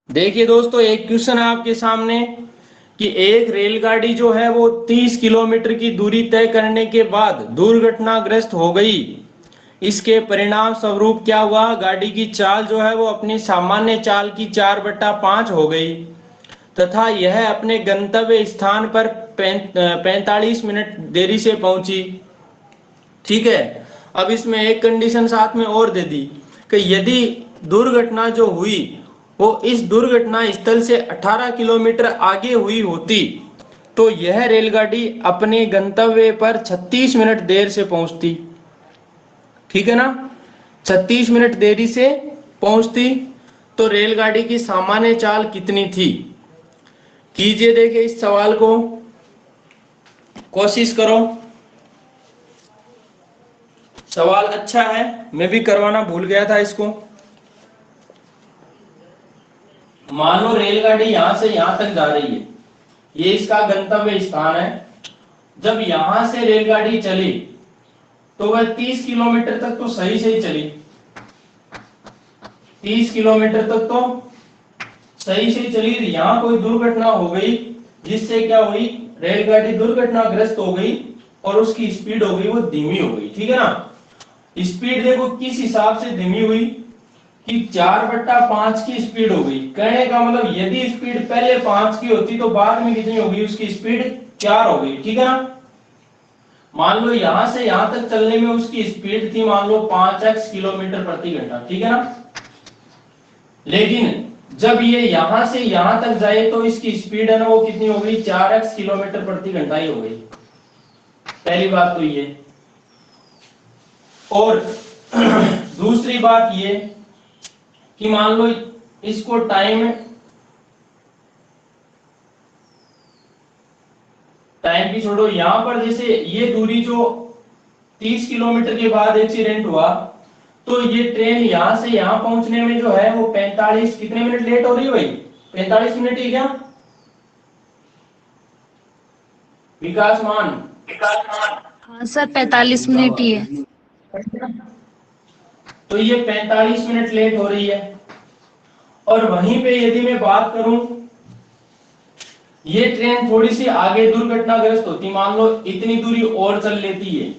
देखिए दोस्तों, एक क्वेश्चन है आपके सामने कि एक रेलगाड़ी जो है वो 30 किलोमीटर की दूरी तय करने के बाद दुर्घटनाग्रस्त हो गई। इसके परिणाम स्वरूप क्या हुआ? गाड़ी की चाल जो है वो अपनी सामान्य चाल की 4/5 हो गई तथा यह अपने गंतव्य स्थान पर 45 मिनट देरी से पहुंची। ठीक है। अब इसमें एक कंडीशन साथ में और दे दी कि यदि दुर्घटना जो हुई वो इस दुर्घटना स्थल से 18 किलोमीटर आगे हुई होती तो यह रेलगाड़ी अपने गंतव्य पर 36 मिनट देर से पहुंचती। ठीक है ना? 36 मिनट देरी से पहुंचती। तो रेलगाड़ी की सामान्य चाल कितनी थी? कीजिए, देखिए इस सवाल को, कोशिश करो। सवाल अच्छा है, मैं भी करवाना भूल गया था इसको। मान लो रेलगाड़ी यहां से यहां तक जा रही है, ये इसका गंतव्य स्थान है। जब यहां से रेलगाड़ी चली तो वह 30 किलोमीटर तक तो सही से ही चली। 30 किलोमीटर तक तो सही से चली। यहां कोई दुर्घटना हो गई जिससे क्या हुई, रेलगाड़ी दुर्घटनाग्रस्त हो गई और उसकी स्पीड हो गई वो धीमी हो गई। ठीक है ना? स्पीड देखो किस हिसाब से धीमी हुई कि 4/5 की स्पीड हो गई। कहने का मतलब यदि स्पीड पहले 5 की होती तो बाद में कितनी होगी, उसकी स्पीड 4 हो गई। ठीक है ना? मान लो यहां से यहां तक चलने में उसकी स्पीड थी मान लो 5x किलोमीटर प्रति घंटा। ठीक है ना? लेकिन जब ये यहां से यहां तक जाए तो इसकी स्पीड है ना वो कितनी हो गई, 4x किलोमीटर प्रति घंटा ही हो गई। पहली बात तो ये। और दूसरी बात ये कि मान लो इसको टाइम की छोड़ो, यहां पर जैसे ये दूरी जो 30 किलोमीटर के बाद एक्सीडेंट हुआ तो ये ट्रेन यहां से यहां पहुंचने में जो है वो 45 कितने मिनट लेट हो रही है भाई? 45 मिनट ही क्या विकास मान? हाँ सर, 45 मिनट ही है। तो ये 45 मिनट लेट हो रही है। और वहीं पे यदि मैं बात करूं, ये ट्रेन थोड़ी सी आगे दुर्घटनाग्रस्त होती, मान लो इतनी दूरी और चल लेती है,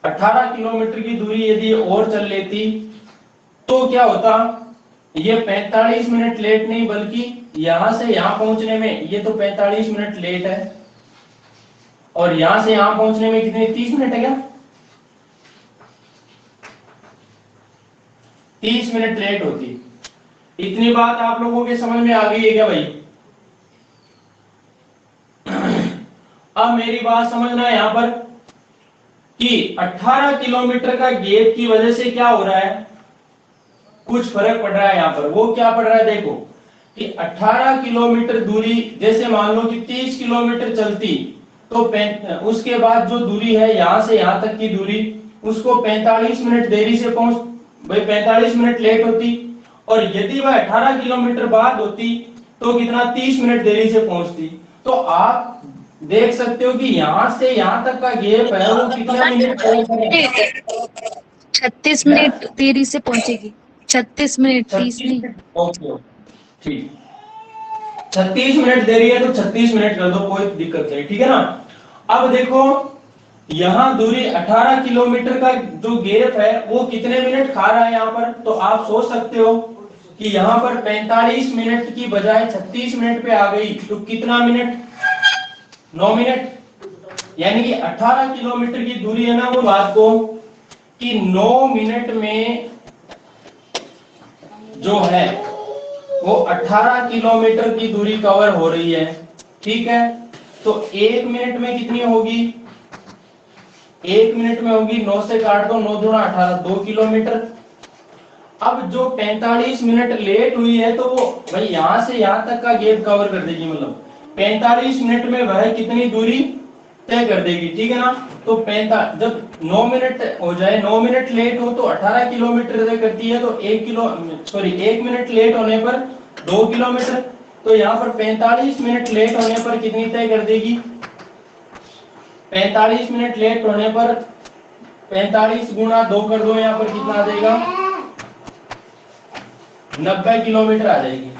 18 किलोमीटर की दूरी यदि और चल लेती तो क्या होता? ये 45 मिनट लेट नहीं बल्कि यहां से यहां पहुंचने में ये तो 45 मिनट लेट है और यहां से यहां पहुंचने में कितने 30 मिनट है क्या? 30 मिनट लेट होती। इतनी बात आप लोगों के समझ में आ गई है क्या भाई? अब मेरी बात समझना है यहां पर कि 18 किलोमीटर का गैप की वजह से क्या हो रहा है, कुछ फर्क पड़ रहा है यहां पर। वो क्या पड़ रहा है देखो कि 18 किलोमीटर दूरी जैसे मान लो कि 30 किलोमीटर चलती तो उसके बाद जो दूरी है यहां से यहां तक की दूरी उसको 45 मिनट देरी से पहुंच भाई 45 मिनट लेट होती। और यदि वह 18 किलोमीटर बाद होती तो कितना 30 मिनट देरी से पहुंचती। तो आप देख सकते हो कि यहां से यहां तक का गैप है वो कितना मिनट है? 36 मिनट देरी से पहुंचेगी। 36 मिनट, 30 36 नहीं। मिनट ओके ठीक। 36 मिनट देरी है तो 36 मिनट कर दो, कोई दिक्कत नहीं। ठीक है ना? अब देखो यहां दूरी 18 किलोमीटर का जो गैप है वो कितने मिनट खा रहा है यहां पर, तो आप सोच सकते हो कि यहां पर 45 मिनट की बजाय 36 मिनट पे आ गई तो कितना मिनट, 9 मिनट। यानी कि 18 किलोमीटर की दूरी है ना वो बात को कि 9 मिनट में जो है वो 18 किलोमीटर की दूरी कवर हो रही है। ठीक है? तो 1 मिनट में कितनी होगी, 1 मिनट में होगी 9 से काट दो, 9 दूना 18, 2 किलोमीटर। अब जो 45 मिनट लेट हुई है तो वो भाई यहां से यहां तक का गैप कवर कर देगी, मतलब 45 मिनट में वह कितनी दूरी तय कर देगी। ठीक है ना? तो 45 जब 9 मिनट हो जाए, 9 मिनट लेट हो तो 18 किलोमीटर तय करती है, तो 1 मिनट लेट होने पर 2 किलोमीटर। तो यहाँ पर 45 मिनट लेट होने पर कितनी तय कर देगी, 45 मिनट लेट होने पर 45 गुना 2 कर दो, यहाँ पर कितना आ जाएगा, 90 किलोमीटर आ जाएगी।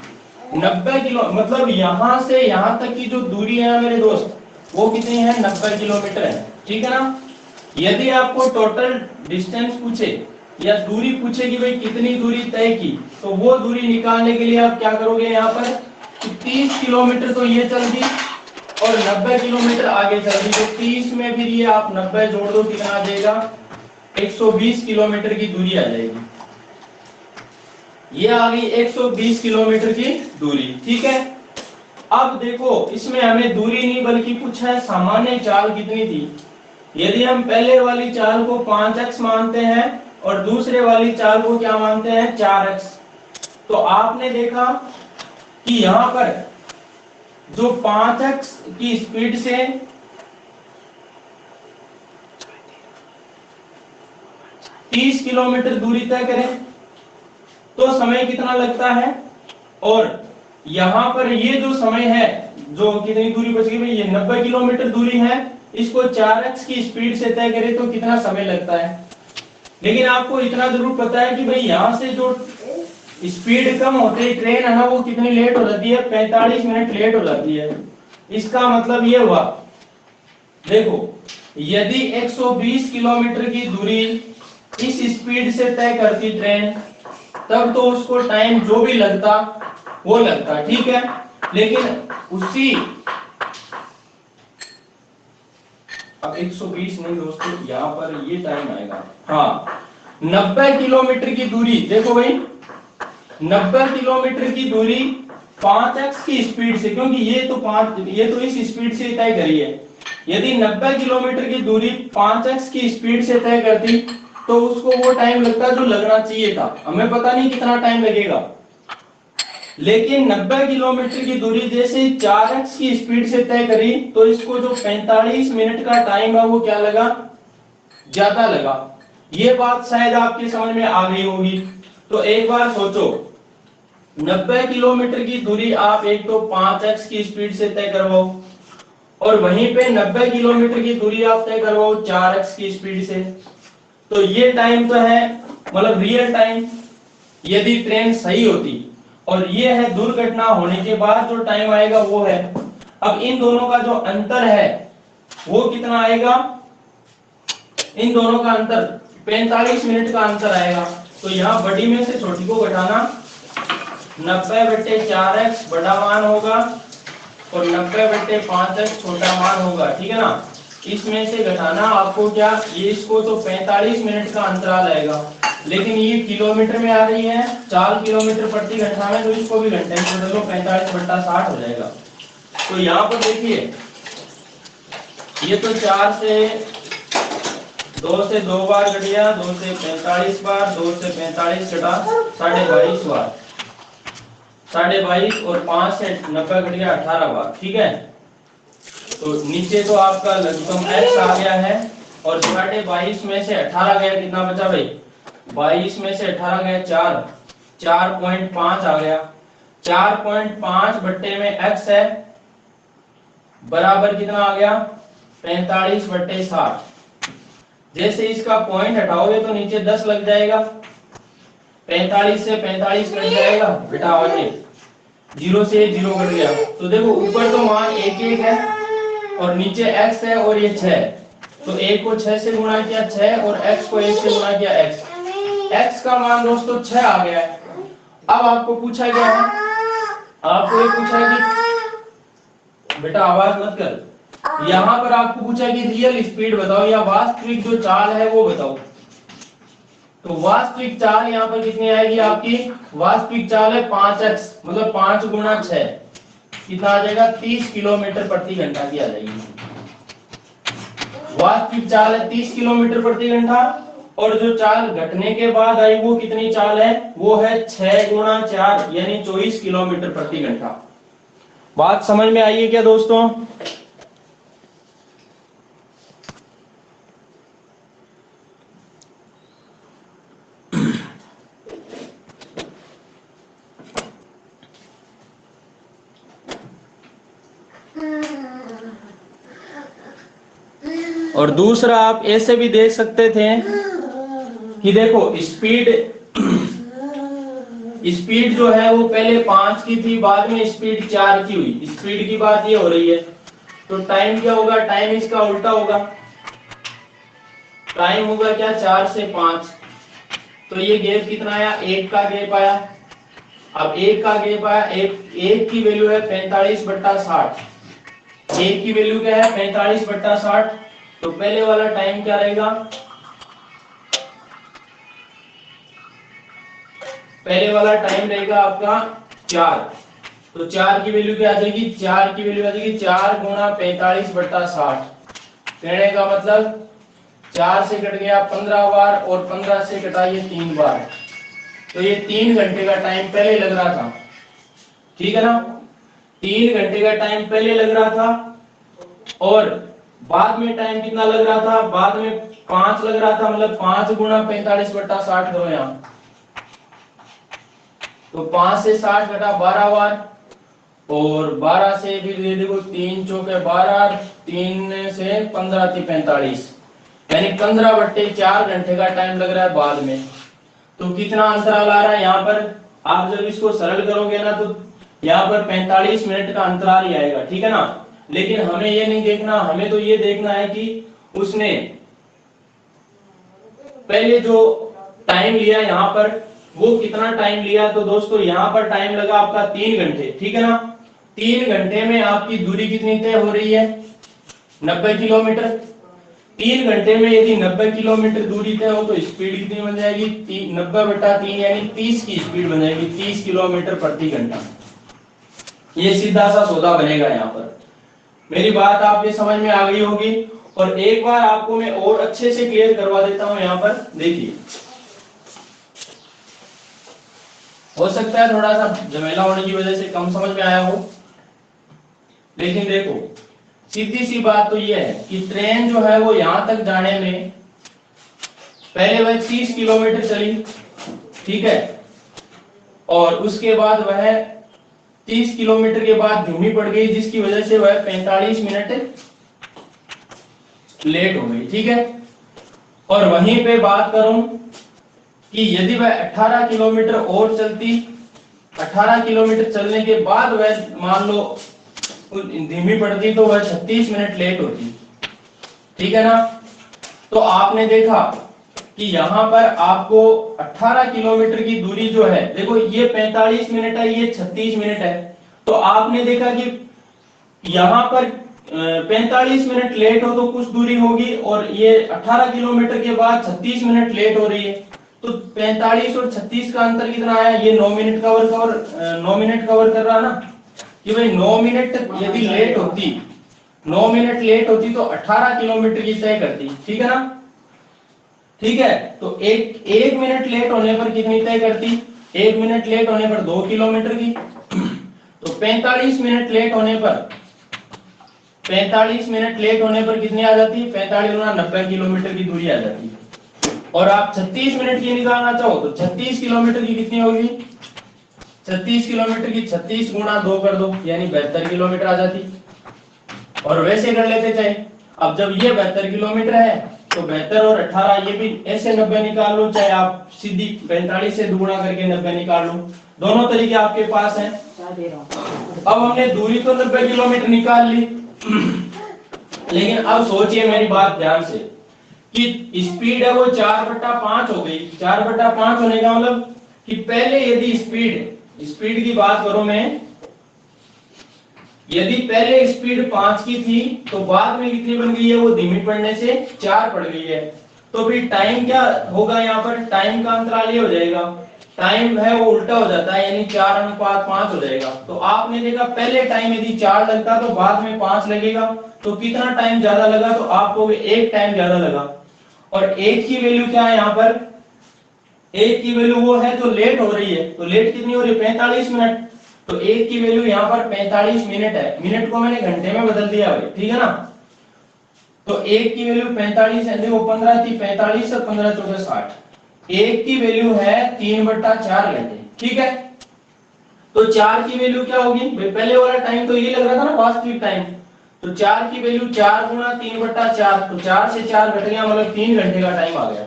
90 किलो, मतलब यहां से यहां तक की जो दूरी है मेरे दोस्त, वो कितनी है? 90 किलोमीटर है, ठीक है ना। यदि आपको टोटल डिस्टेंस पूछे या दूरी पूछे कि भाई कितनी दूरी तय की, तो वो दूरी निकालने के लिए आप क्या करोगे यहाँ पर कि 30 किलोमीटर तो ये चल दी और 90 किलोमीटर आगे चल दी, तो 30 में फिर ये आप 90 जोड़ दो, कितना आ जाएगा? 120 किलोमीटर की दूरी आ जाएगी। ये आ गई 120 किलोमीटर की दूरी, ठीक है। अब देखो इसमें हमें दूरी नहीं बल्कि पूछा है सामान्य चाल कितनी थी। यदि हम पहले वाली चाल को 5x मानते हैं और दूसरे वाली चाल को क्या मानते हैं? 4x, तो आपने देखा कि यहां पर जो 5x की स्पीड से तीस किलोमीटर दूरी तय करें तो समय कितना लगता है, और यहां पर ये जो समय है, जो कितनी दूरी बच गई भाई? ये 90 किलोमीटर दूरी है, इसको 4x की स्पीड से तय करें तो कितना समय लगता है। लेकिन आपको इतना जरूर पता है कि भाई यहां से जो स्पीड कम होते ही ट्रेन है ना, वो कितनी लेट हो जाती है? 45 मिनट लेट हो जाती है। इसका मतलब ये हुआ, देखो यदि 120 किलोमीटर की दूरी इस स्पीड से तय करती ट्रेन, तब तो उसको टाइम जो भी लगता वो लगता, ठीक है। लेकिन उसी, अब 120 नहीं दोस्तों, यहां पर ये टाइम आएगा, हाँ 90 किलोमीटर की दूरी, देखो भाई 90 किलोमीटर की दूरी 5x की स्पीड से, क्योंकि ये तो इस स्पीड से तय करी है। यदि 90 किलोमीटर की दूरी 5x की स्पीड से तय करती तो उसको वो टाइम लगता जो लगना चाहिए था। हमें पता नहीं कितना टाइम लगेगा, लेकिन 90 किलोमीटर की दूरी जैसे 4x की स्पीड से तय करी तो इसको जो 45 मिनट का टाइम है वो क्या लगा? ज्यादा लगा। ये बात शायद आपके समझ में आ गई होगी। तो एक बार सोचो, 90 किलोमीटर की दूरी आप एक तो 5x की स्पीड से तय करवाओ और वहीं पे 90 किलोमीटर की दूरी आप तय करवाओ 4x की स्पीड से, तो ये टाइम तो है मतलब रियल टाइम यदि ट्रेन सही होती, और ये है दुर्घटना होने के बाद जो टाइम आएगा वो है। अब इन दोनों का जो अंतर है वो कितना आएगा? इन दोनों का अंतर 45 मिनट का अंतर आएगा। तो यहाँ बड़ी में से छोटी को घटाना, 90/4x बड़ा मान होगा और 90/5x छोटा मान होगा, ठीक है ना। इसमें से घटाना आपको क्या, ये इसको तो 45 मिनट का अंतराल आएगा, लेकिन ये किलोमीटर में आ रही है, 4 किलोमीटर प्रति घंटा में, तो इसको भी घंटे में बदलो, 45/60 हो जाएगा। तो यहाँ पर देखिए ये तो 4 से 2 से 2 बार घट गया, 2 से 45 बार, 2 से 45 घटा 22.5 बार, 22.5 और 5 से 90 घट गया 18 बार, ठीक है। तो नीचे तो आपका लघुत्तम x आ गया है और 22.5 में से 18 गया, कितना बचा भाई? 22 में से 18 गया 4, 4.5 आ गया। 4.5 बट्टे में x है बराबर कितना आ गया? 45/60। जैसे इसका पॉइंट हटाओगे तो नीचे 10 लग जाएगा, 45 से 45 कट जाएगा, बेटा आगे 0 से 0 कट गया। तो देखो ऊपर तो मान 1 है और नीचे x है और ये 6, तो 1 को 6 से गुणा किया 6 और x को 1 से गुणा किया x का मान दोस्तों 6 आ गया है। अब आपको पूछा गया है, आपको ये पूछा है कि बेटा आवाज मत कर, यहाँ पर आपको पूछा कि रियल स्पीड बताओ या वास्तविक जो चाल है वो बताओ। तो वास्तविक चाल यहाँ पर कितनी आएगी आपकी? वास्तविक चाल है 5x, मतलब 5 गुणा 6, कितना आ जाएगा? 30 किलोमीटर प्रति घंटा की आ जाएगी। वास्तविक चाल है 30 किलोमीटर प्रति घंटा, और जो चाल घटने के बाद आई वो कितनी चाल है? वो है 6 गुणा 4 यानी 24 किलोमीटर प्रति घंटा। बात समझ में आई है क्या दोस्तों? और दूसरा आप ऐसे भी देख सकते थे कि देखो स्पीड स्पीड जो है वो पहले 5 की थी, बाद में स्पीड 4 की हुई। स्पीड की बात ये हो रही है, तो टाइम क्या होगा, टाइम इसका उल्टा होगा। टाइम होगा क्या, 4 से 5। तो ये गैप कितना आया, 1 का गैप आया। अब 1 का गैप आया, एक की वैल्यू है 45/60। एक की वैल्यू क्या है, 45/60। तो पहले वाला टाइम क्या रहेगा, पहले वाला टाइम रहेगा आपका 4। तो 4 की वैल्यू क्या आ जाएगी, 4 की वैल्यू आ जाएगी 4 गुणा 45/60। कहने का मतलब 4 से कट गया 15 बार, और 15 से कटाइए 3 बार। तो ये 3 घंटे का टाइम पहले लग रहा था, ठीक है ना। 3 घंटे का टाइम पहले लग रहा था, और बाद में टाइम कितना लग रहा था, बाद में 5 लग रहा था। मतलब 5 गुणा 45/60 करो यहाँ, तो 5 से 60 घटा 12 बार, और 12 से भी दे देखो 3 चौके 12, 3 से 15 थी 45, यानी 15/4 घंटे का टाइम लग रहा है बाद में। तो कितना अंतराल आ रहा है यहाँ पर, आप जब इसको सरल करोगे ना तो यहाँ पर 45 मिनट का अंतराल ही आएगा, ठीक है ना। लेकिन हमें ये नहीं देखना, हमें तो ये देखना है कि उसने पहले जो टाइम लिया यहाँ पर वो कितना टाइम लिया। तो दोस्तों यहाँ पर टाइम लगा आपका 3 घंटे, ठीक है ना। 3 घंटे में आपकी दूरी कितनी तय हो रही है, 90 किलोमीटर। 3 घंटे में यदि 90 किलोमीटर दूरी तय हो तो स्पीड कितनी बन जाएगी, 90/3 यानी 30 की स्पीड बन जाएगी, 30 किलोमीटर प्रति घंटा। ये सीधा सा सौदा बनेगा यहाँ पर। मेरी बात आपके समझ में आ गई होगी। और एक बार आपको मैं और अच्छे से क्लियर करवा देता हूं, यहाँ पर देखिए, हो सकता है थोड़ा सा झमेला होने की वजह से कम समझ में आया हो, लेकिन देखो सीधी सी बात तो यह है कि ट्रेन जो है वो यहां तक जाने में पहले वह 30 किलोमीटर चली, ठीक है, और उसके बाद वह 30 किलोमीटर के बाद धीमी पड़ गई, जिसकी वजह से वह 45 मिनट लेट हो गई, ठीक है। और वहीं पे बात करूं कि यदि वह 18 किलोमीटर और चलती, 18 किलोमीटर चलने के बाद वह मान लो धीमी पड़ती, तो वह 36 मिनट लेट होती, ठीक है ना। तो आपने देखा कि यहाँ पर आपको 18 किलोमीटर की दूरी जो है, देखो ये 45 मिनट है, ये 36 मिनट है। तो आपने देखा कि यहाँ पर 45 मिनट लेट हो तो कुछ दूरी होगी, और ये 18 किलोमीटर के बाद 36 मिनट लेट हो रही है, तो 45 और 36 का अंतर कितना आया, ये 9 मिनट 9 मिनट कवर कर रहा ना, कि भाई 9 मिनट यदि लेट होती, 9 मिनट लेट होती तो 18 किलोमीटर की तय करती, ठीक है ना। ठीक है, तो एक मिनट लेट होने पर कितनी तय करती, 1 मिनट लेट होने पर 2 किलोमीटर की। तो 45 मिनट लेट होने पर, 45 मिनट लेट होने पर कितनी आ जाती, 45 गुना 90 किलोमीटर की दूरी आ जाती। और आप 36 मिनट की निकालना चाहो तो 36 किलोमीटर की कितनी होगी, 36 किलोमीटर की 36 गुना 2 कर दो, यानी 72 किलोमीटर आ जाती। और वैसे कर लेते चाहे, अब जब ये 72 किलोमीटर है तो 72 और 18 ये भी ऐसे 90 निकाल लो, चाहे आप सीधी 45 से दुगुना करके 90 निकाल लो, दोनों तरीके आपके पास हैं। अब हमने दूरी तो 90 किलोमीटर निकाल ली, लेकिन अब सोचिए मेरी बात ध्यान से कि स्पीड है वो 4/5 हो गई। 4/5 होने का मतलब कि पहले यदि स्पीड की बात करूं मैं, यदि पहले स्पीड 5 की थी तो बाद में कितनी बन गई है, वो धीमी पड़ने से 4 पड़ गई है। तो फिर टाइम क्या होगा, यहाँ पर टाइम का अंतराल ये हो जाएगा, टाइम है वो उल्टा हो जाता है, यानी 4:5 हो जाएगा। तो आपने देखा पहले टाइम यदि 4 लगता तो बाद में 5 लगेगा, तो कितना टाइम ज्यादा लगा, तो आपको एक टाइम ज्यादा लगा। और एक की वैल्यू क्या है यहाँ पर, एक की वैल्यू वो है जो लेट हो रही है, तो लेट कितनी हो रही है, 45 मिनट। तो एक की वैल्यू यहाँ पर 45 मिनट है, मिनट को मैंने घंटे में बदल दिया भाई, ठीक है ना। तो एक की वैल्यू 45 है, देखो 15 थी, 45 और 15 14 60, एक की वैल्यू है 3/4 घंटे, ठीक है। तो 4 की वैल्यू क्या होगी भाई, पहले वाला टाइम तो ये लग रहा था ना वास्तविक टाइम, तो 4 की वैल्यू 4 गुना 3/4, तो 4 से 4 घट गया, मतलब 3 घंटे का टाइम आ गया।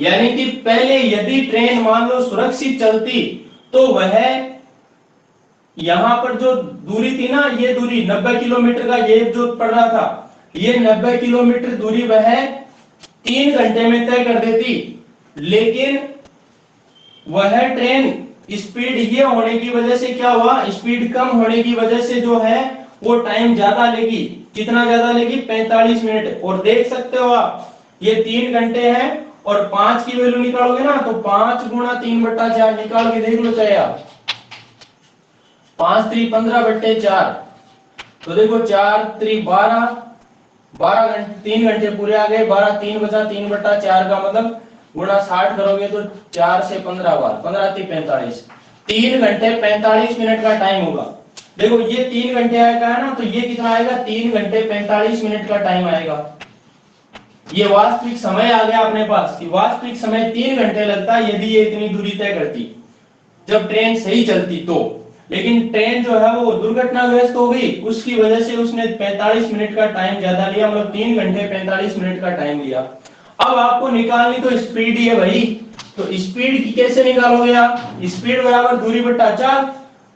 यानी कि पहले यदि ट्रेन मान लो सुरक्षित चलती तो वह यहां पर जो दूरी थी ना, ये दूरी 90 किलोमीटर का ये जो पड़ रहा था, ये 90 किलोमीटर दूरी वह 3 घंटे में तय कर देती। लेकिन वह ट्रेन स्पीड ये होने की वजह से क्या हुआ, स्पीड कम होने की वजह से जो है वो टाइम ज्यादा लेगी। कितना ज्यादा लेगी, 45 मिनट। और देख सकते हो आप, ये 3 घंटे हैं और 5 की वैल्यू निकालोगे ना, तो 5 गुणा 3/4 निकाल के देख लो चाहे आप। 5 3 15/4, तो देखो 4 3 12, 12 घंटे, 3 घंटे पूरे आ गए। 12 3 बचा 3/4 का मतलब गुणा 60 करोगे तो 4 से 15 बार, 15 3 45, 3 घंटे 45 मिनट का टाइम होगा। देखो ये 3 घंटे आएगा है ना, तो ये कितना आएगा, 3 घंटे 45 मिनट का टाइम आएगा। ये वास्तविक समय आ गया अपने पास कि वास्तविक समय 3 घंटे लगता है यदि ये इतनी दूरी तय करती, जब ट्रेन सही चलती तो। लेकिन ट्रेन जो है वो दुर्घटनाग्रस्त हो गई, उसकी वजह से उसने 45 मिनट का टाइम ज्यादा लिया, मतलब 3 घंटे 45 मिनट का टाइम लिया। अब आपको निकालनी तो स्पीड ही है भाई, तो स्पीड की कैसे निकालोगे आप, स्पीड बराबर दूरी बटा 4।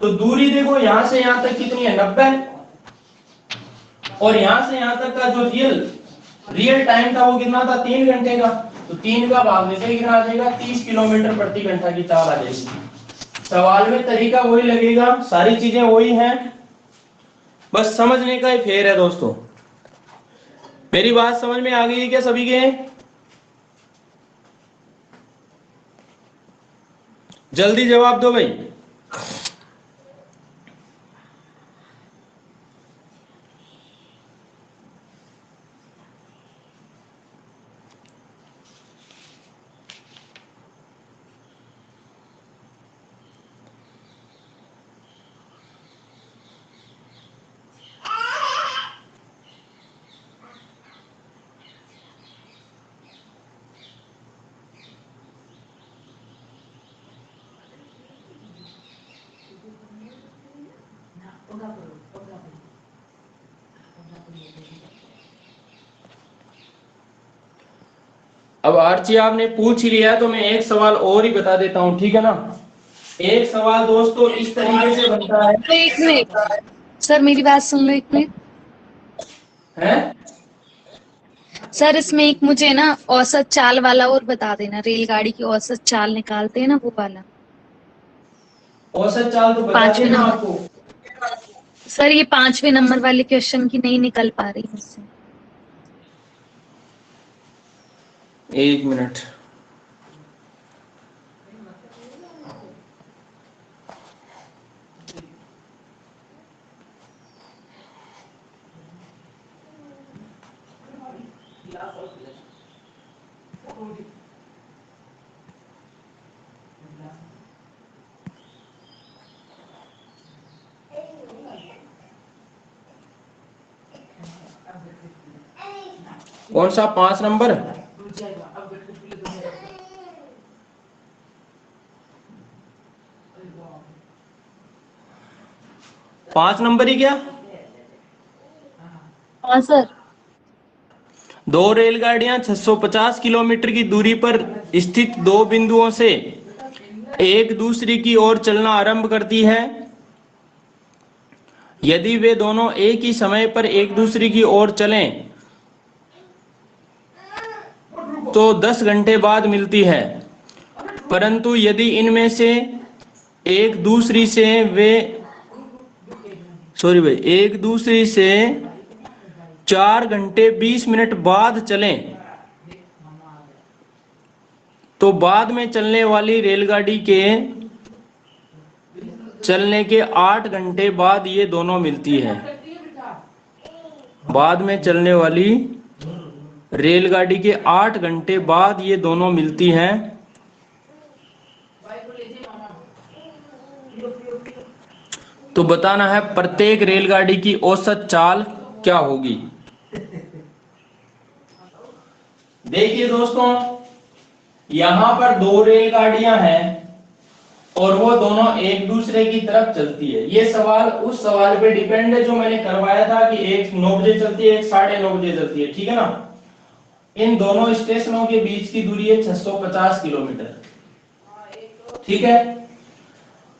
तो दूरी देखो यहां से यहां तक कितनी है, 90, और यहां से यहां तक का जो रियल टाइम था वो कितना था, 3 घंटे का। तो 3 का भाग देते कितना आ जाएगा, 30 किलोमीटर प्रति घंटा की चाल आ जाएगी। सवाल में तरीका वही लगेगा, सारी चीजें वही हैं, बस समझने का ही फेर है दोस्तों। मेरी बात समझ में आ गई है क्या सभी के? जल्दी जवाब दो भाई। अब आर्ची आपने पूछ ही लिया तो मैं एक सवाल और ही बता देता हूं, ठीक है ना। एक सवाल दोस्तों इस तरीके से बनता है, एक मिनट सर, मेरी बात सुन लो एक मिनट। है? सर इसमें एक मुझे ना औसत चाल वाला और बता देना, रेलगाड़ी की औसत चाल निकालते हैं ना वो वाला। औसत चाल तो बता 5वें देना नंबर। आपको। सर ये 5वें नंबर वाले क्वेश्चन की नहीं निकल पा रही मुझसे। एक मिनट, कौन सा 5 नंबर? 5 नंबर ही क्या? हाँ सर। दो रेलगाड़ियां 650 किलोमीटर की दूरी पर स्थित दो बिंदुओं से एक दूसरे की ओर चलना आरंभ करती है। यदि वे दोनों एक ही समय पर एक दूसरे की ओर चलें तो 10 घंटे बाद मिलती है, परंतु यदि इनमें से एक दूसरी से वे सॉरी भाई एक दूसरे से 4 घंटे 20 मिनट बाद चलें तो बाद में चलने वाली रेलगाड़ी के चलने के 8 घंटे बाद ये दोनों मिलती है। बाद में चलने वाली रेलगाड़ी के 8 घंटे बाद ये दोनों मिलती हैं। तो बताना है प्रत्येक रेलगाड़ी की औसत चाल क्या होगी। देखिए दोस्तों, यहां पर दो रेलगाड़ियां हैं और वो दोनों एक दूसरे की तरफ चलती है। ये सवाल उस सवाल पे डिपेंड है जो मैंने करवाया था कि एक 9 बजे चलती है, एक 9:30 बजे चलती है, ठीक है ना। इन दोनों स्टेशनों के बीच की दूरी है 650 किलोमीटर, ठीक है।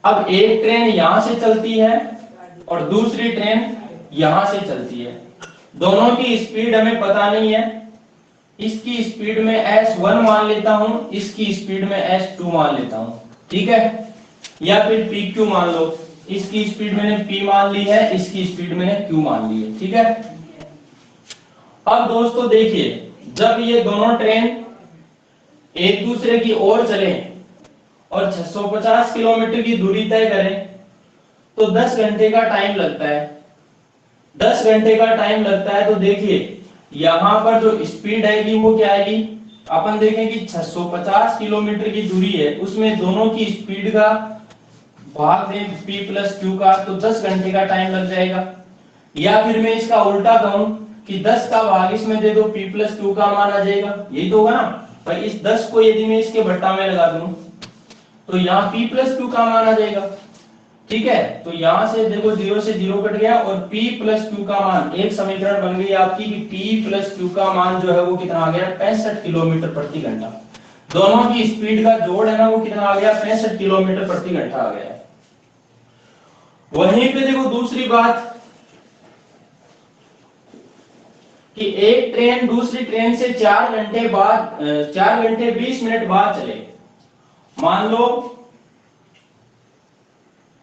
अब एक ट्रेन यहां से चलती है और दूसरी ट्रेन यहां से चलती है, दोनों की स्पीड हमें पता नहीं है। इसकी स्पीड में s1 मान लेता हूं, इसकी स्पीड में s2 मान लेता हूं, ठीक है, या फिर pq मान लो। इसकी स्पीड मैंने p मान ली है, इसकी स्पीड मैंने q मान ली है, ठीक है। अब दोस्तों देखिए, जब ये दोनों ट्रेन एक दूसरे की ओर चले और 650 किलोमीटर की दूरी तय करें तो 10 घंटे का टाइम लगता है। 10 घंटे का टाइम लगता है तो देखिए यहां पर जो स्पीड आएगी वो क्या आएगी, अपन देखें कि 650 किलोमीटर की दूरी है, उसमें दोनों की स्पीड का भाग दें p प्लस क्यू का, तो 10 घंटे का टाइम लग जाएगा। या फिर मैं इसका उल्टा कहूं कि 10 का भाग इसमें दे दो, p प्लस क्यू का मान आ जाएगा, यही तो होगा ना भाई। इस 10 को यदि मैं इसके भट्टा में लगा दूं तो यहाँ p प्लस क्यू का मान आ जाएगा, ठीक है। तो यहां से देखो 0 से 0 कट गया और p प्लस क्यू का मान, एक समीकरण बन गई आपकी कि p प्लस क्यू का मान जो है वो कितना आ गया, 65 किलोमीटर प्रति घंटा। दोनों की स्पीड का जोड़ है ना वो कितना आ गया, 65 किलोमीटर प्रति घंटा आ गया। वहीं पे देखो दूसरी बात कि एक ट्रेन दूसरी ट्रेन से 4 घंटे बाद 4 घंटे 20 मिनट बाद चले। मान लो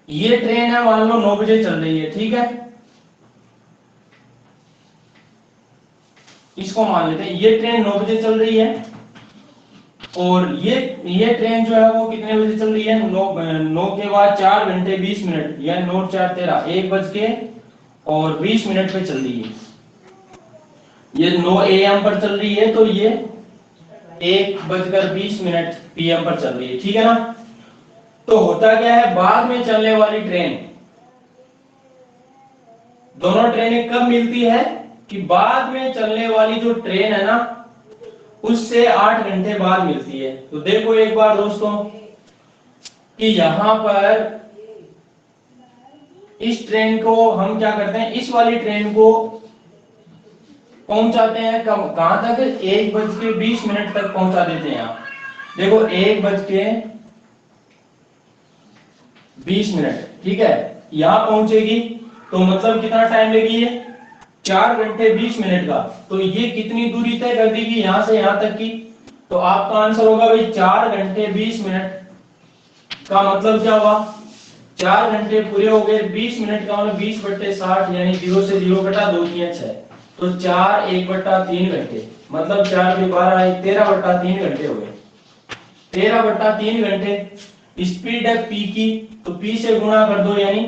ये ट्रेन है, मान लो 9 बजे चल रही है, ठीक है, इसको मान लेते हैं ये ट्रेन 9 बजे चल रही है और ये ट्रेन जो है वो कितने बजे चल रही है, 9 के बाद 4 घंटे 20 मिनट या 9 4 13, 1 बज के और 20 मिनट पे चल रही है। ये 9 AM पर चल रही है तो ये 1 बजकर 20 मिनट PM पर चल रही है, ठीक है ना। तो होता क्या है, बाद में चलने वाली ट्रेन, दोनों ट्रेनें कब मिलती है कि बाद में चलने वाली जो ट्रेन है ना उससे 8 घंटे बाद मिलती है। तो देखो एक बार दोस्तों कि यहां पर इस ट्रेन को हम क्या करते हैं, इस वाली ट्रेन को पहुंचाते हैं कहां तक, 1 बज के 20 मिनट तक पहुंचा देते हैं आप। देखो 1 बज के 20 मिनट, ठीक है, यहां पहुंचेगी तो मतलब कितना टाइम लेगी ये, 4 घंटे 20 मिनट का। तो ये कितनी दूरी तय कर देगी यहां से यहां तक की, तो आपका आंसर होगा भाई 4 घंटे 20 मिनट का मतलब क्या हुआ, 4 घंटे पूरे हो गए, 20 मिनट का मतलब 20/60 यानी 0 से 0 कटा, 2 3 6, तो 4 1/3 घंटे, मतलब 4 के 12 13/3 घंटे हो गए। 13/3 घंटे स्पीड है p की, तो p से गुणा कर दो यानी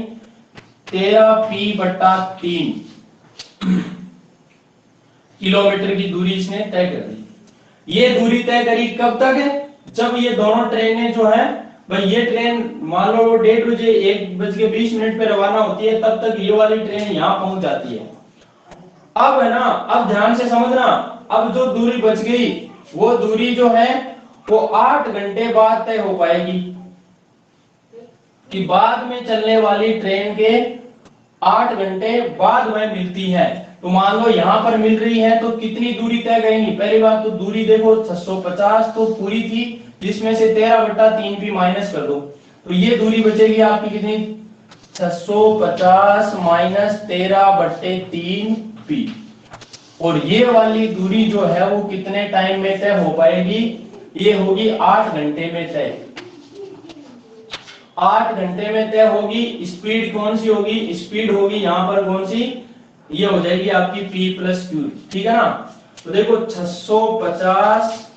13p/3 किलोमीटर की दूरी इसने तय कर दी। ये दूरी तय करी कब तक है, जब ये दोनों ट्रेनें जो है भाई, ये ट्रेन मान लो वो 1:30 बजे 1 बज के 20 मिनट पे रवाना होती है, तब तक ये वाली ट्रेन यहां पहुंच जाती है। अब है ना, अब ध्यान से समझना, अब जो दूरी बच गई वो दूरी जो है वो 8 घंटे बाद तय हो पाएगी, कि बाद में चलने वाली ट्रेन के 8 घंटे बाद वह मिलती है। तो मान लो यहां पर मिल रही है तो कितनी दूरी तय करेंगी, पहली बात तो दूरी देखो 650 तो पूरी थी, जिसमें से 13/3p माइनस कर दो, तो ये दूरी बचेगी आपकी कितनी, 650 माइनस 13/3p, और ये वाली दूरी जो है वो कितने टाइम में तय हो पाएगी, ये होगी 8 घंटे में तय। 8 घंटे में तय होगी। स्पीड कौन सी होगी, स्पीड होगी यहां पर कौन सी, ये हो जाएगी आपकी p प्लस क्यू, ठीक है ना। तो देखो 650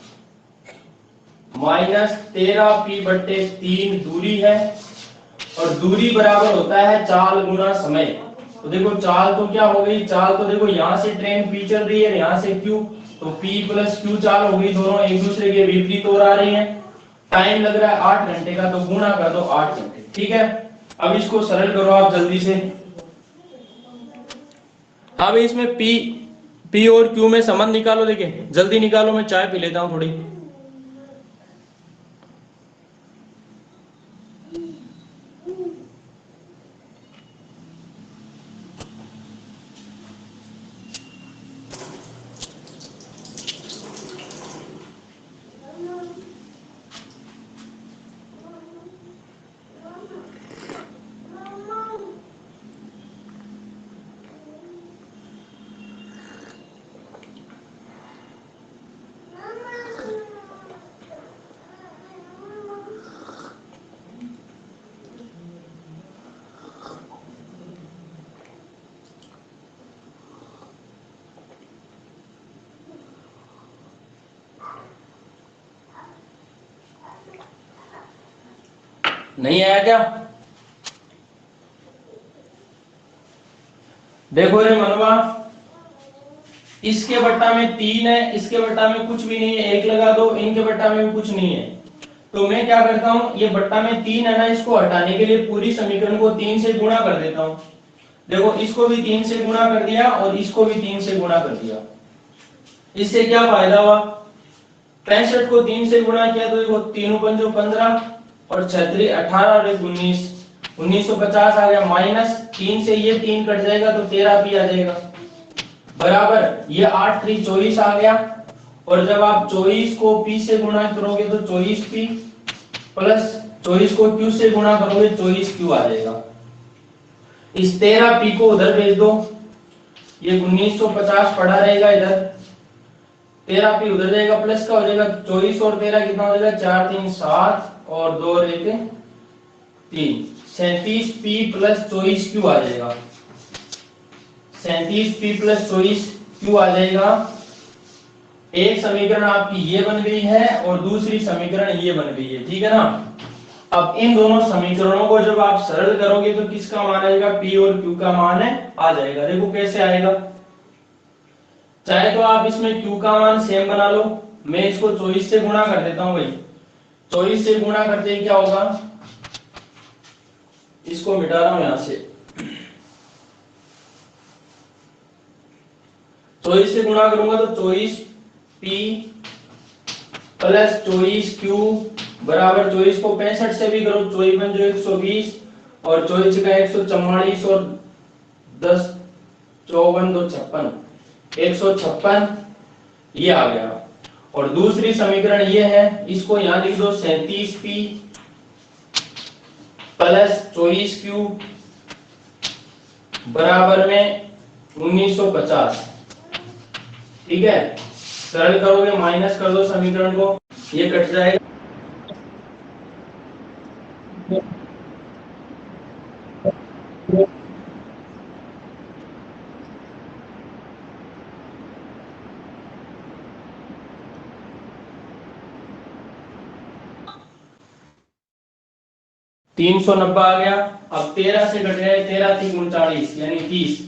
माइनस 13p/3 दूरी है, और दूरी बराबर होता है चाल गुना समय। तो देखो चाल तो क्या हो गई, चाल तो देखो यहां से ट्रेन p चल रही है, यहां से q, तो p प्लस q चाल हो गई, दोनों एक दूसरे के विपरीत ओर आ रही हैं। टाइम लग रहा है 8 घंटे का, तो गुणा कर दो 8 घंटे, ठीक है। अब इसको सरल करो आप जल्दी से। अब इसमें p और q में संबंध निकालो, देखिए जल्दी निकालो, मैं चाय पी लेता हूं थोड़ी। नहीं आया क्या? देखो रे मनवा, इसके बट्टा में 3 है, इसके बट्टा में कुछ भी नहीं है, 1 लगा दो, इनके बट्टा में भी कुछ नहीं है। तो मैं क्या करता हूं, ये बट्टा में 3 है ना, इसको हटाने के लिए पूरी समीकरण को 3 से गुणा कर देता हूं। देखो इसको भी 3 से गुणा कर दिया और इसको भी 3 से गुणा कर दिया। इससे क्या फायदा हुआ, 65 को 3 से गुणा किया तो देखो 3 पंजो 15 और 36 18 और 19 1950 आ गया। माइनस 3 से ये 3 कट जाएगा तो 13 पी आ जाएगा, बराबर ये 8 3 24 आ गया। और जब आप 24 को पी से गुणा करोगे तो 24 पी प्लस 24 को क्यू से गुणा करोगे 24 क्यू आ जाएगा। इस 13 पी को उधर भेज दो, ये 1950 पड़ा रहेगा इधर, 13 पी उधर जाएगा, प्लस का हो जाएगा 24 और 13 कितना हो जाएगा, 4 3 7 और 2 रहते 3, 37 पी प्लस 24 क्यू आ जाएगा। 37 पी प्लस 24 क्यू आ जाएगा। एक समीकरण आपकी ये बन गई है और दूसरी समीकरण ये बन गई है, ठीक है ना। अब इन दोनों समीकरणों को जब आप सरल करोगे तो किसका मान आएगा, P और Q का मान है आ जाएगा। देखो कैसे आएगा, चाहे तो आप इसमें Q का मान सेम बना लो, मैं इसको 24 से गुणा कर देता हूं भाई। 24 से गुणा करते ही क्या होगा, इसको मिटा रहा हूं यहां से, 24 से गुणा करूंगा तो 24 P प्लस 24 Q बराबर 24 को 65 से भी करो, 24 बन जो 120 और 24 का 144 और 10 54 2 56 156 ये आ गया। और दूसरी समीकरण ये है, इसको यहां लिख दो 37P प्लस 24Q बराबर में 1950, ठीक है। सरल करोगे माइनस कर दो समीकरण को, ये कट जाएगा। तीन सौ 390 आ गया। अब 13 से घट गए, 13 3 39 यानी 30।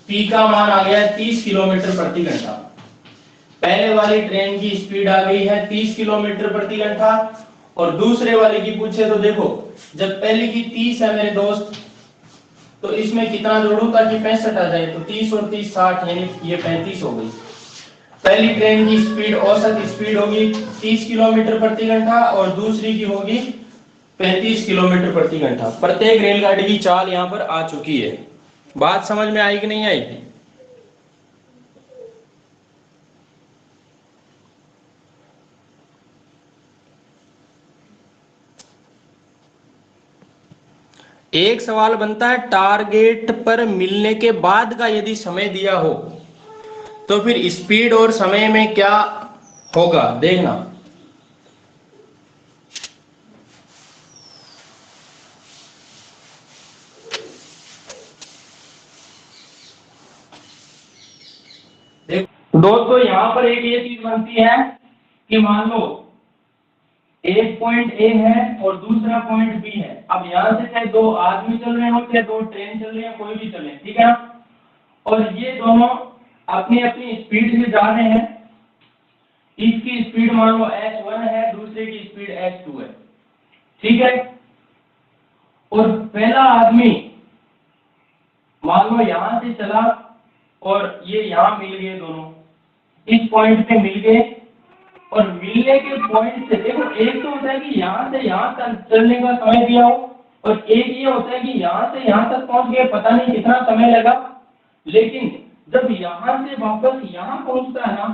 पी का मान आ गया 30 किलोमीटर प्रति घंटा। पहले वाली ट्रेन की स्पीड आ गई है 30 किलोमीटर प्रति घंटा और दूसरे वाले की पूछे तो देखो, जब पहले की 30 है मेरे दोस्त, तो इसमें कितना जोड़ू ताकि 65 आ जाए, तो 30 और 30 60 यानी ये 35 हो गई। पहली ट्रेन की स्पीड औसत स्पीड होगी 30 किलोमीटर प्रति घंटा और दूसरी की होगी 35 किलोमीटर प्रति घंटा। प्रत्येक रेलगाड़ी की चाल यहां पर आ चुकी है। बात समझ में आई कि नहीं आई? एक सवाल बनता है, टारगेट पर मिलने के बाद का यदि समय दिया हो तो फिर स्पीड और समय में क्या होगा, देखना। दोस्तों यहां पर एक ये चीज बनती है कि मान लो एक पॉइंट ए है और दूसरा पॉइंट बी है। अब यहां से चाहे दो आदमी चल रहे हो चाहे दो ट्रेन चल रही है, कोई भी चले, ठीक है। और ये दोनों अपनी अपनी स्पीड से जा रहे हैं। इसकी स्पीड मान लो h1 है, दूसरे की स्पीड h2 है, ठीक है। और पहला आदमी मान लो यहां से चला और ये यहां मिल गए, दोनों इस पॉइंट पे मिल गए। और मिलने के पॉइंट से देखो, एक तो होता है कि यहां से यहां तक चलने का समय दिया हो और एक ये होता है कि यहां से यहां तक पहुंच गए, पता नहीं कितना समय लगा, लेकिन जब यहां से वापस यहां पहुंचता है ना,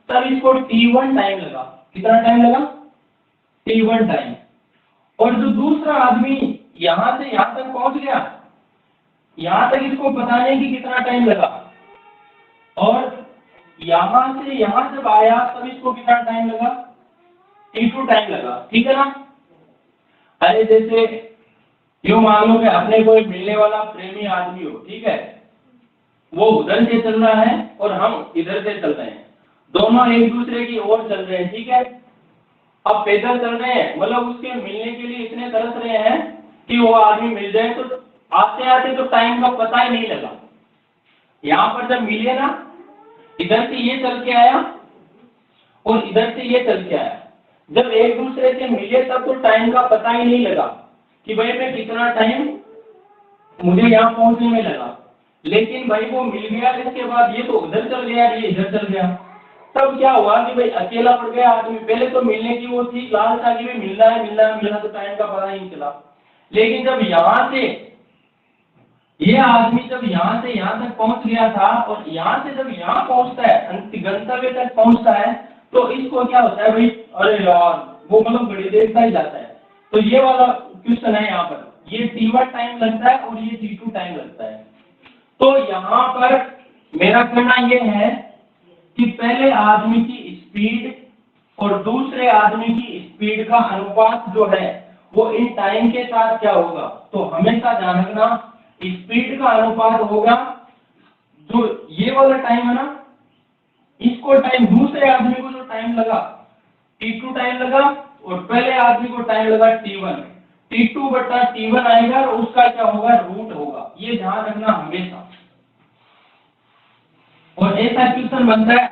तब इसको t1 टाइम लगा। कितना टाइम लगा? t1 time. और जो दूसरा आदमी यहां से यहां तक पहुंच गया, यहां तक इसको पता नहीं कि कितना टाइम लगा। और यहां से यहां जब आया तब इसको कितना टाइम लगा? t2 टाइम लगा, ठीक है ना। अरे जैसे यूं मान लो कि अपने कोई मिलने वाला प्रेमी आदमी हो, ठीक है, वो उधर से चल रहा है और हम इधर से चल रहे हैं, दोनों एक दूसरे की ओर चल रहे हैं, ठीक है। अब पैदल चल रहे हैं, मतलब उसके मिलने के लिए इतने तरस रहे हैं कि वो आदमी मिल जाए, तो आते आते तो टाइम का पता ही नहीं लगा। यहाँ पर जब मिले ना, इधर से ये चल के आया और इधर से ये चल के आया, जब एक दूसरे से मिले तब तो टाइम का पता ही नहीं लगा कि भाई मैं कितना टाइम मुझे यहाँ पहुंचने में लगा। लेकिन भाई वो मिल गया, इसके बाद ये तो उधर चल गया, ये इधर चल गया। तब क्या हुआ कि भाई अकेला पड़ गया आदमी। पहले तो मिलने की वो थी लालच आ गई, मिलना है मिलना है मिलना, तो टाइम का पता ही नहीं चला। लेकिन जब यहाँ से ये आदमी जब यहाँ से यहाँ तक पहुंच गया था और यहाँ से जब यहाँ पहुंचता है, अंतिम गंतव्य तक पहुंचता है, तो इसको क्या होता है भाई, अरे यार वो मतलब बड़ी देर तक जाता है। तो ये वाला क्वेश्चन है यहाँ पर, ये T1 टाइम लगता है और ये T2 टाइम लगता है। तो यहाँ पर मेरा कहना ये है कि पहले आदमी की स्पीड और दूसरे आदमी की स्पीड का अनुपात जो है वो इन टाइम के साथ क्या होगा, तो हमेशा ध्यान रखना स्पीड का अनुपात होगा, जो ये वाला टाइम है ना, इसको टाइम, दूसरे आदमी को जो टाइम लगा T2 टाइम लगा और पहले आदमी को टाइम लगा T1, T2 बटा T1 आएगा और उसका क्या होगा, रूट होगा। ये ध्यान रखना हमेशा। और ऐसा क्वेश्चन बनता है